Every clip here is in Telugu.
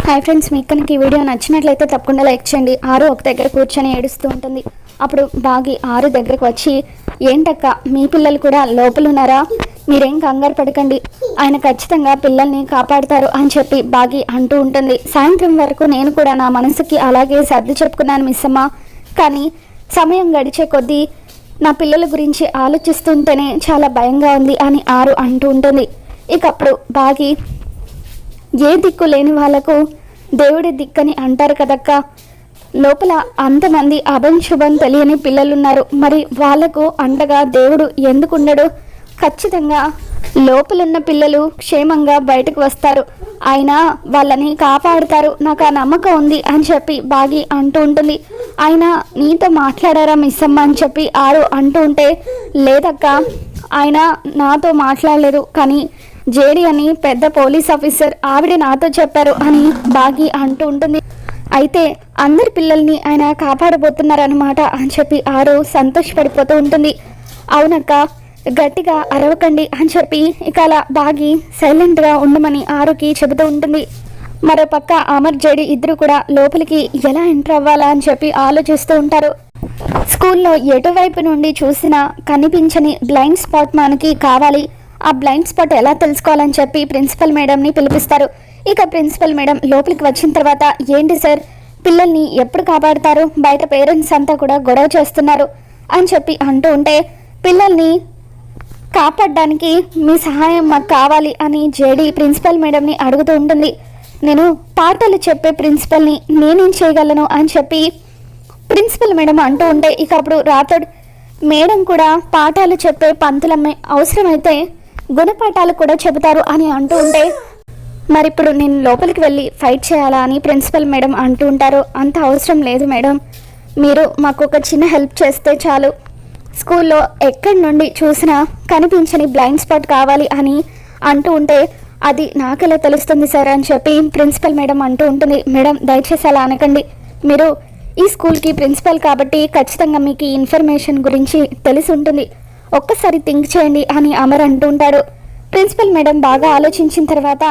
హాయ్ ఫ్రెండ్స్, మీకు కనుక ఈ వీడియో నచ్చినట్లయితే తప్పకుండా లైక్ చేయండి. ఆరు ఒక దగ్గర కూర్చొని ఏడుస్తూ ఉంటుంది. అప్పుడు బాగి ఆరు దగ్గరకు వచ్చి, ఏంటక్క మీ పిల్లలు కూడా లోపల ఉన్నారా? మీరేం కంగారు పడకండి, ఆయన ఖచ్చితంగా పిల్లల్ని కాపాడుతారు అని చెప్పి బాగి అంటూ ఉంటుంది. సాయంత్రం వరకు నేను కూడా నా మనసుకి అలాగే సర్ది చెప్పుకున్నాను మిస్ అమ్మ, కానీ సమయం గడిచే కొద్దీ నా పిల్లల గురించి ఆలోచిస్తుంటేనే చాలా భయంగా ఉంది అని ఆరు అంటూ ఉంటుంది. ఇక అప్పుడు బాగి, ఏ దిక్కు లేని వాళ్ళకు దేవుడి దిక్కని అంటారు కదక్క, లోపల అంతమంది అభంశుభం తెలియని పిల్లలున్నారు, మరి వాళ్లకు అండగా దేవుడు ఎందుకు ఉండడు? ఖచ్చితంగా లోపలున్న పిల్లలు క్షేమంగా బయటకు వస్తారు, ఆయన వాళ్ళని కాపాడుతారు, నాకు ఆ నమ్మకం ఉంది అని చెప్పి బాగి అంటూ ఉంటుంది. ఆయన నీతో మాట్లాడారా మిస్ అమ్మ అని చెప్పి ఆరు అంటూ ఉంటే, లేదక్క ఆయన నాతో మాట్లాడలేదు, కానీ జేడి అని పెద్ద పోలీస్ ఆఫీసర్ ఆవిడ నాతో చెప్పారు అని బాగి అంటూ ఉంటుంది. అయితే అందరి పిల్లల్ని ఆయన కాపాడబోతున్నారన్నమాట అని చెప్పి ఆరు సంతోషపడిపోతూ ఉంటుంది. అవునక్క, గట్టిగా అరవకండి అని చెప్పి ఇక అలా బాగి సైలెంట్గా ఉండమని ఆరుకి చెబుతూ ఉంటుంది. మరోపక్క అమర్ జేడి ఇద్దరు కూడా లోపలికి ఎలా ఎంటర్ అవ్వాలా అని చెప్పి ఆలోచిస్తూ ఉంటారు. స్కూల్లో ఎటువైపు నుండి చూసినా కనిపించని బ్లైండ్ స్పాట్ మనకి కావాలి, ఆ బ్లైండ్ స్పాట్ ఎలా తెలుసుకోవాలని చెప్పి ప్రిన్సిపల్ మేడంని పిలిపిస్తారు. ఇక ప్రిన్సిపల్ మేడం లోపలికి వచ్చిన తర్వాత, ఏంటి సార్ పిల్లల్ని ఎప్పుడు కాపాడుతారు? బయట పేరెంట్స్ అంతా కూడా గొడవ చేస్తున్నారు అని చెప్పి అంటూ ఉంటే, పిల్లల్ని కాపాడడానికి మీ సహాయం మాకు కావాలి అని జేడి ప్రిన్సిపల్ మేడంని అడుగుతూ ఉంటుంది. నేను పాఠాలు చెప్పే ప్రిన్సిపల్ని, నేనేం చేయగలను అని చెప్పి ప్రిన్సిపల్ మేడం అంటూ ఉంటే, ఇక అప్పుడు రాథోడ్ మేడం కూడా పాఠాలు చెప్పే పంతులమ్మే, అవసరమైతే గుణపాఠాలు కూడా చెబుతారు అని అంటూ ఉంటే, మరి ఇప్పుడు నేను లోపలికి వెళ్ళి ఫైట్ చేయాలా అని ప్రిన్సిపల్ మేడం అంటూ ఉంటారు. అంత అవసరం లేదు మేడం, మీరు మాకు ఒక చిన్న హెల్ప్ చేస్తే చాలు, స్కూల్లో ఎక్కడి నుండి చూసినా కనిపించని బ్లైండ్ స్పాట్ కావాలి అని అంటూ ఉంటే, అది నాకెలా తెలుస్తుంది సార్ అని చెప్పి ప్రిన్సిపల్ మేడం అంటూ ఉంటుంది. మేడం దయచేసి అలా అనకండి, మీరు ఈ స్కూల్కి ప్రిన్సిపల్ కాబట్టి ఖచ్చితంగా మీకు ఈ ఇన్ఫర్మేషన్ గురించి తెలిసి ఉంటుంది, ఒక్కసారి థింక్ చేయండి అని అమర్ అంటూ ఉంటాడు. ప్రిన్సిపల్ మేడం బాగా ఆలోచించిన తర్వాత,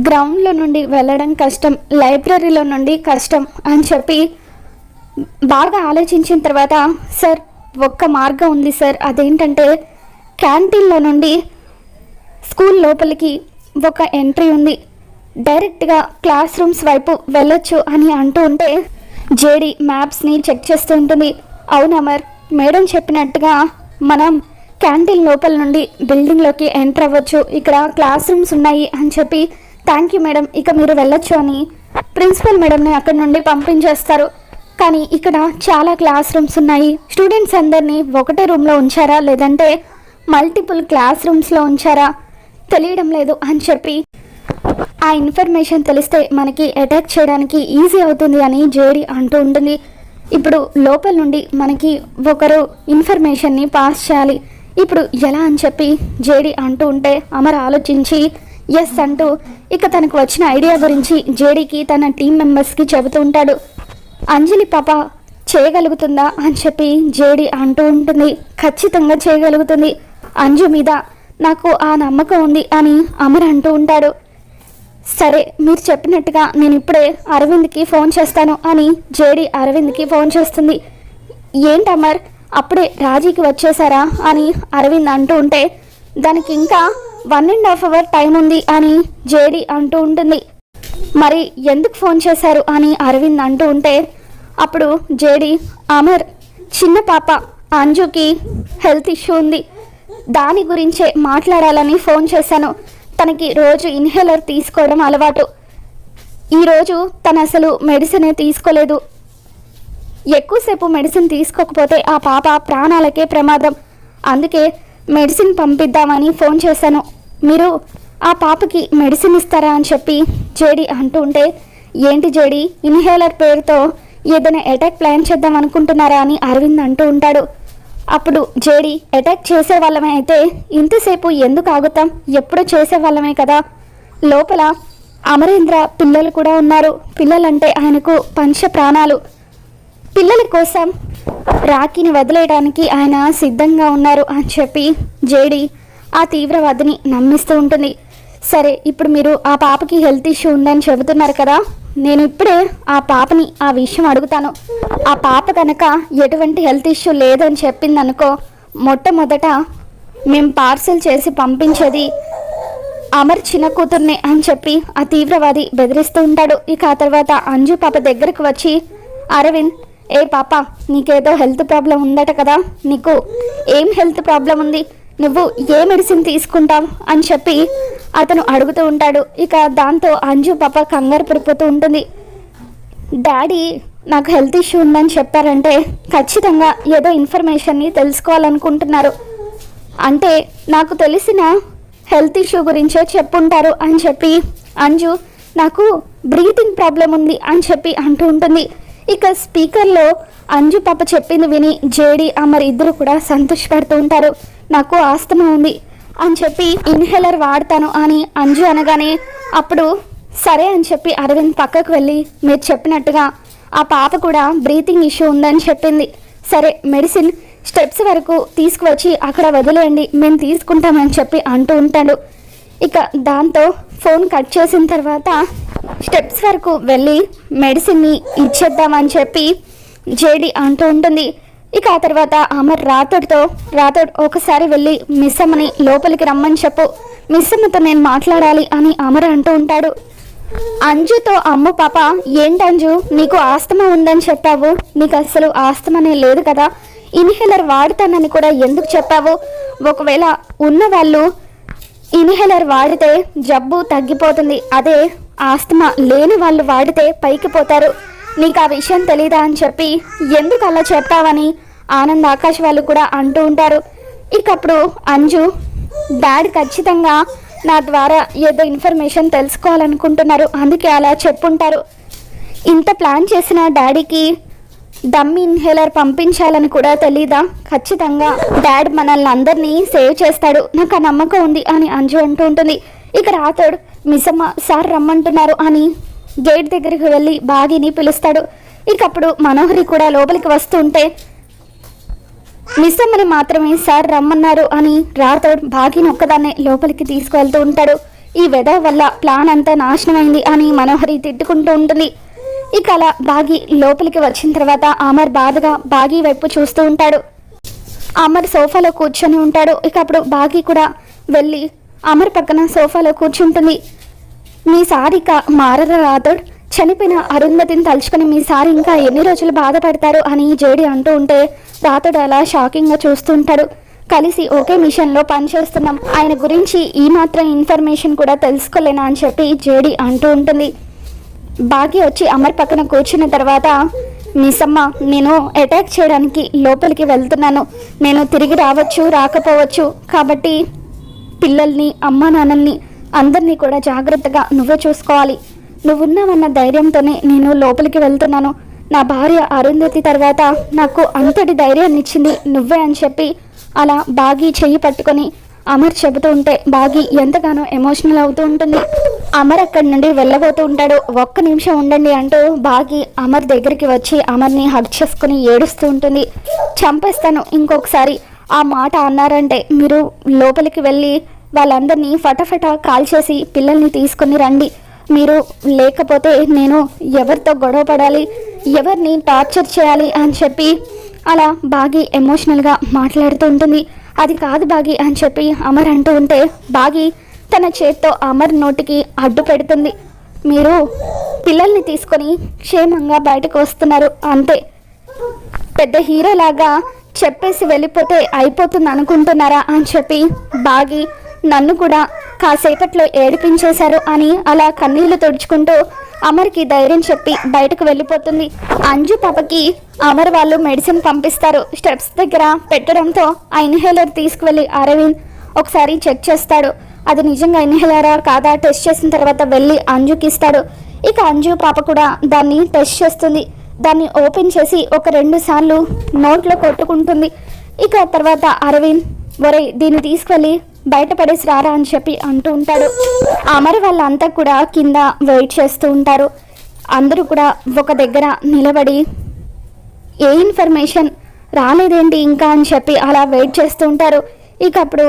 గ్రౌండ్లో నుండి వెళ్ళడం కష్టం, లైబ్రరీలో నుండి కష్టం అని చెప్పి బాగా ఆలోచించిన తర్వాత, సార్ ఒక్క మార్గం ఉంది సార్, అదేంటంటే క్యాంటీన్లో నుండి స్కూల్ లోపలికి ఒక ఎంట్రీ ఉంది, డైరెక్ట్గా క్లాస్ రూమ్స్ వైపు వెళ్ళొచ్చు అని అంటూ ఉంటే, జేడి మ్యాప్స్ని చెక్ చేస్తూ ఉంటుంది. అవును అమర్, మేడం చెప్పినట్టుగా మనం క్యాంటీన్ లోపల నుండి బిల్డింగ్లోకి ఎంటర్ అవ్వచ్చు, ఇక్కడ క్లాస్ రూమ్స్ ఉన్నాయి అని చెప్పి, థ్యాంక్ యూ మేడం, ఇక మీరు వెళ్ళొచ్చు అని ప్రిన్సిపల్ మేడంని అక్కడి నుండి పంపించేస్తారు. కానీ ఇక్కడ చాలా క్లాస్ రూమ్స్ ఉన్నాయి, స్టూడెంట్స్ అందరినీ ఒకటే రూమ్లో ఉంచారా లేదంటే మల్టిపుల్ క్లాస్ రూమ్స్లో ఉంచారా తెలియడం లేదు అని చెప్పి, ఆ ఇన్ఫర్మేషన్ తెలిస్తే మనకి అటాక్ చేయడానికి ఈజీ అవుతుంది అని జేడి అంటూ ఉంటుంది. ఇప్పుడు లోపల నుండి మనకి ఒకరు ఇన్ఫర్మేషన్ని పాస్ చేయాలి, ఇప్పుడు ఎలా అని చెప్పి జేడి అంటూ ఉంటే, అమర్ ఆలోచించి ఎస్ అంటూ ఇక తనకు వచ్చిన ఐడియా గురించి జేడీకి తన టీం మెంబర్స్కి చెబుతూ ఉంటాడు. అంజలి పాప చేయగలుగుతుందా అని చెప్పి జేడి అంటూ ఉంటుంది. ఖచ్చితంగా చేయగలుగుతుంది, అంజు మీద నాకు ఆ నమ్మకం ఉంది అని అమర్ అంటూ ఉంటాడు. సరే మీరు చెప్పినట్టుగా నేను ఇప్పుడే అరవింద్కి ఫోన్ చేస్తాను అని జేడి అరవింద్కి ఫోన్ చేస్తుంది. ఏంటి అమర్ అప్పుడే రాజీకి వచ్చేసారా అని అరవింద్ అంటూ ఉంటే, దానికి ఇంకా 1.5 hour టైం ఉంది అని జేడి అంటూ ఉంటుంది. మరి ఎందుకు ఫోన్ చేశారు అని అరవింద్ అంటూ ఉంటే, అప్పుడు జేడి, అమర్ చిన్న పాప అంజుకి హెల్త్ ఇష్యూ ఉంది, దాని గురించే మాట్లాడాలని ఫోన్ చేశాను, తనకి రోజు ఇన్హేలర్ తీసుకోవడం అలవాటు, ఈరోజు తను అసలు మెడిసినే తీసుకోలేదు, ఎక్కువసేపు మెడిసిన్ తీసుకోకపోతే ఆ పాప ప్రాణాలకే ప్రమాదం, అందుకే మెడిసిన్ పంపిద్దామని ఫోన్ చేశాను, మీరు ఆ పాపకి మెడిసిన్ ఇస్తారా అని చెప్పి జేడి అంటూ ఉంటే, ఏంటి జేడి ఇన్హేలర్ పేరుతో ఏదైనా అటాక్ ప్లాన్ చేద్దాం అనుకుంటున్నారా అని అరవింద్ అంటూ ఉంటాడు. అప్పుడు జేడి, అటాక్ చేసే వాళ్ళమే అయితే ఇంతసేపు ఎందుకు ఆగుతాం, ఎప్పుడూ చేసేవాళ్ళమే కదా, లోపల అమరేంద్ర పిల్లలు కూడా ఉన్నారు, పిల్లలంటే ఆయనకు పంచ ప్రాణాలు, పిల్లల కోసం రాఖీని వదిలేయడానికి ఆయన సిద్ధంగా ఉన్నారు అని చెప్పి జేడి ఆ తీవ్రవాదిని నమ్మిస్తూ ఉంటుంది. సరే, ఇప్పుడు మీరు ఆ పాపకి హెల్త్ ఇష్యూ ఉందని చెబుతున్నారు కదా, నేను ఇప్పుడే ఆ పాపని ఆ విషయం అడుగుతాను. ఆ పాప కనుక ఎటువంటి హెల్త్ ఇష్యూ లేదని చెప్పిందనుకో, మొట్టమొదట మేము పార్సల్ చేసి పంపించేది అమర్ చిన్న కూతుర్నే అని చెప్పి ఆ తీవ్రవాది బెదిరిస్తూ ఉంటాడు. ఇక ఆ తర్వాత అంజు పాప దగ్గరకు వచ్చి, అరవింద్, ఏ పాప, నీకేదో హెల్త్ ప్రాబ్లం ఉందట కదా, నీకు ఏం హెల్త్ ప్రాబ్లం ఉంది, నువ్వు ఏ మెడిసిన్ తీసుకుంటావు అని చెప్పి అతను అడుగుతూ ఉంటాడు. ఇక దాంతో అంజు పాప కంగారు పడిపోతూ ఉంటుంది. డాడీ నాకు హెల్త్ ఇష్యూ ఉందని చెప్పారంటే ఖచ్చితంగా ఏదో ఇన్ఫర్మేషన్ని తెలుసుకోవాలనుకుంటున్నారు, అంటే నాకు తెలిసిన హెల్త్ ఇష్యూ గురించే చెప్పుంటారు అని చెప్పి అంజు నాకు బ్రీతింగ్ ప్రాబ్లం ఉంది అని చెప్పి అంటూ ఉంటుంది. ఇక స్పీకర్లో అంజు పాప చెప్పింది విని జేడి అమర్ ఇద్దరు కూడా సంతోషపడుతూ ఉంటారు. నాకు ఆస్తమా ఉంది అని చెప్పి ఇన్హేలర్ వాడతాను అని అంజు అనగానే అప్పుడు సరే అని చెప్పి అరవింద్ పక్కకు వెళ్ళి, మీరు చెప్పినట్టుగా ఆ పాప కూడా బ్రీతింగ్ ఇష్యూ ఉందని చెప్పింది, సరే మెడిసిన్ స్టెప్స్ వరకు తీసుకువచ్చి అక్కడ వదిలేయండి, మేము తీసుకుంటామని చెప్పి అంటూ ఉంటాడు. ఇక దాంతో ఫోన్ కట్ చేసిన తర్వాత స్టెప్స్ వరకు వెళ్ళి మెడిసిన్ని ఇచ్చేద్దామని చెప్పి జేడి అంటూ ఉంటుంది. ఇక ఆ తర్వాత అమర్ రాథోడ్ ఒకసారి వెళ్ళి మిస్ అమ్మని లోపలికి రమ్మని చెప్పు, మిస్ అమ్మతో నేను మాట్లాడాలి అని అమర్ అంటూ ఉంటాడు. అంజుతో అమ్మ పాప, ఏంటంజు నీకు ఆస్తమా ఉందని చెప్పావు, నీకు అసలు ఆస్తమానే లేదు కదా, ఇన్హేలర్ వాడతానని కూడా ఎందుకు చెప్పావు, ఒకవేళ ఉన్నవాళ్ళు ఇన్హేలర్ వాడితే జబ్బు తగ్గిపోతుంది, అదే ఆస్తమా లేని వాళ్ళు వాడితే పైకి పోతారు, నీకు ఆ విషయం తెలీదా అని చెప్పి ఎందుకు అలా చెప్పావని ఆనంద్ ఆకాష్ వాళ్ళు కూడా అంటూ ఉంటారు. ఇకప్పుడు అంజు, డాడీ ఖచ్చితంగా నా ద్వారా ఏదో ఇన్ఫర్మేషన్ తెలుసుకోవాలనుకుంటున్నారు, అందుకే అలా చెప్పుంటారు, ఇంత ప్లాన్ చేసిన డాడీకి డమ్మీ ఇన్హేలర్ పంపించాలని కూడా తెలీదా, ఖచ్చితంగా డాడ్ మనల్ని అందరినీ సేవ్ చేస్తాడు, నాకు ఆ నమ్మకం ఉంది అని అంజు అంటూ ఉంటుంది. ఇక రాథోడ్, మిస్సమ్మ సార్ రమ్మంటున్నారు అని గేట్ దగ్గరికి వెళ్ళి బాగిని పిలుస్తాడు. ఇకప్పుడు మనోహరి కూడా లోపలికి వస్తూ ఉంటే మిస్సమ్మని మాత్రమే సార్ రమ్మన్నారు అని రాథోడ్ బాగిని ఒక్కదాన్నే లోపలికి తీసుకువెళ్తూ ఉంటాడు. ఈ వెధ వల్ల ప్లాన్ అంతా నాశనమైంది అని మనోహరి తిట్టుకుంటూ ఉంటుంది. ఇక అలా బాగి లోపలికి వచ్చిన తర్వాత అమర్ బాధగా బాగి వైపు చూస్తూ ఉంటాడు. అమర్ సోఫాలో కూర్చొని ఉంటాడు. ఇక అప్పుడు బాగి కూడా వెళ్ళి అమర్ పక్కన సోఫాలో కూర్చుంటుంది. మీ సార్ ఇక మారరా రాథోడ్, చనిపోయిన అరుంధతిని తలుచుకొని మీ సార్ ఇంకా ఎన్ని రోజులు బాధపడతారు అని జేడి అంటూ ఉంటే రాథోడ్ అలా షాకింగ్గా చూస్తూ ఉంటాడు. కలిసి ఒకే మిషన్లో పనిచేస్తున్నాం, ఆయన గురించి ఈ మాత్రం ఇన్ఫర్మేషన్ కూడా తెలుసుకోలేనా అని చెప్పి జేడి అంటూ ఉంటుంది. బాగి వచ్చి అమర్ పక్కన కూర్చున్న తర్వాత, మిస్సమ్మ, నేను అటాక్ చేయడానికి లోపలికి వెళ్తున్నాను, నేను తిరిగి రావచ్చు రాకపోవచ్చు, కాబట్టి పిల్లల్ని అమ్మా నాన్నల్ని అందరినీ కూడా జాగ్రత్తగా నువ్వే చూసుకోవాలి, నువ్వున్నావన్న ధైర్యంతోనే నేను లోపలికి వెళ్తున్నాను, నా భార్య అరుంధతి తర్వాత నాకు అంతటి ధైర్యాన్ని ఇచ్చింది నువ్వే అని చెప్పి అలా బాగి చెయ్యి పట్టుకొని అమర్ చెబుతూ ఉంటే బాగి ఎంతగానో ఎమోషనల్ అవుతూ ఉంటుంది. అమర్ అక్కడి నుండి వెళ్ళబోతూ ఉంటాడు. ఒక్క నిమిషం ఉండండి అంటూ బాగి అమర్ దగ్గరికి వచ్చి అమర్ని హగ్ చేసుకుని ఏడుస్తూ ఉంటుంది. చంపేస్తాను ఇంకొకసారి ఆ మాట అన్నారంటే, మీరు లోపలికి వెళ్ళి వాళ్ళందరినీ ఫటాఫట కాల్ చేసి పిల్లల్ని తీసుకుని రండి, మీరు లేకపోతే నేను ఎవరితో గొడవ పడాలి, ఎవరిని టార్చర్ చేయాలి అని చెప్పి అలా బాగి ఎమోషనల్గా మాట్లాడుతూ ఉంటుంది. అది కాదు బాగి అని చెప్పి అమర్ అంటూ ఉంటే బాగి తన చేత్తో అమర్ నోటికి అడ్డు పెడుతుంది. మీరు పిల్లల్ని తీసుకొని క్షేమంగా బయటకు వస్తున్నారు అంతే, పెద్ద హీరోలాగా చెప్పేసి వెళ్ళిపోతే అయిపోతుంది అనుకుంటున్నారా అని చెప్పి బాగి నన్ను కూడా కాసేపట్లో ఏడిపించేశారు అని అలా కన్నీళ్లు తుడుచుకుంటూ అమర్కి ధైర్యం చెప్పి బయటకు వెళ్ళిపోతుంది. అంజు పాపకి అమర్ వాళ్ళు మెడిసిన్ పంపిస్తారు. స్టెప్స్ దగ్గర పెట్టడంతో ఆ ఇన్హేలర్ తీసుకువెళ్ళి అరవింద్ ఒకసారి చెక్ చేస్తాడు. అది నిజంగా ఇన్హేలరా కాదా టెస్ట్ చేసిన తర్వాత వెళ్ళి అంజుకి ఇస్తాడు. ఇక అంజు పాప కూడా దాన్ని టెస్ట్ చేస్తుంది. దాన్ని ఓపెన్ చేసి ఒక 2 సార్లు నోట్లో కొట్టుకుంటుంది. ఇక తర్వాత అరవింద్, ఒరే దీన్ని తీసుకువెళ్ళి బయటపడేసి రారా అని చెప్పి అంటూ ఉంటాడు. అమర్ వాళ్ళంతా కూడా కింద వెయిట్ చేస్తూ ఉంటారు. అందరూ కూడా ఒక దగ్గర నిలబడి ఏ ఇన్ఫర్మేషన్ రాలేదేంటి ఇంకా అని చెప్పి అలా వెయిట్ చేస్తూ ఉంటారు. ఇక అప్పుడు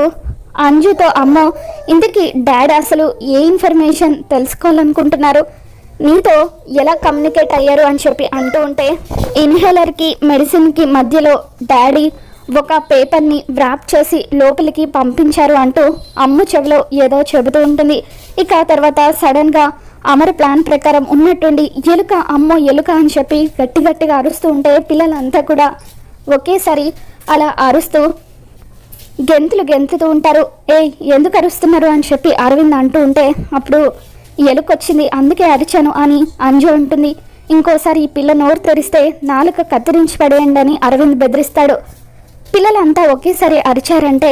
అంజుతో అమ్మో ఇంతకీ డాడీ అసలు ఏ ఇన్ఫర్మేషన్ తెలుసుకోవాలనుకుంటున్నారు, నీతో ఎలా కమ్యూనికేట్ అయ్యారు అని చెప్పి అంటూ ఉంటే ఇన్హేలర్కి మెడిసిన్కి మధ్యలో డాడీ ఒక పేపర్ని వ్రాప్ చేసి లోపలికి పంపించారు అంటూ అమ్ము చెవిలో ఏదో చెబుతూ ఉంటుంది. ఇక తర్వాత సడన్గా అమర్ ప్లాన్ ప్రకారం ఉన్నట్టుండి ఎలుక అమ్మో ఎలుక అని చెప్పి గట్టిగా అరుస్తూ ఉంటే పిల్లలంతా కూడా ఒకేసారి అలా అరుస్తూ గెంతుతూ ఉంటారు. ఎందుకు అరుస్తున్నారు అని చెప్పి అరవింద్ అంటూ ఉంటే అప్పుడు ఎలుకొచ్చింది అందుకే అరిచాను అని అంజు అంటుంది. ఇంకోసారి ఈ పిల్ల నోరు తెరిస్తే నాలుక కత్తిరించి పడేయండి అని అరవింద్ బెదిరిస్తాడు. పిల్లలంతా ఒకేసారి అరిచారంటే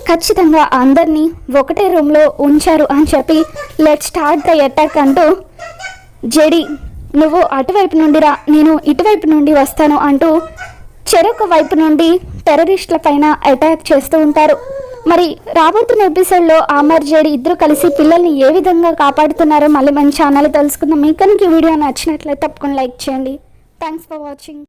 ఖచ్చితంగా అందరినీ ఒకటే రూమ్లో ఉంచారు అని చెప్పి లెట్ స్టార్ట్ ద అటాక్ అంటూ జెడి నువ్వు అటువైపు నుండి రా, నేను ఇటువైపు నుండి వస్తాను అంటూ చెరొక వైపు నుండి టెర్రరిస్టుల పైన అటాక్ చేస్తూ ఉంటారు. మరి రాబోతున్న ఎపిసోడ్లో అమర్ జెడి ఇద్దరు కలిసి పిల్లల్ని ఏ విధంగా కాపాడుతున్నారో మళ్ళీ మన ఛానల్ తెలుసుకుందాం. మీకు కనుక ఈ వీడియో నచ్చినట్లయితే తప్పకుండా లైక్ చేయండి. Thanks for watching.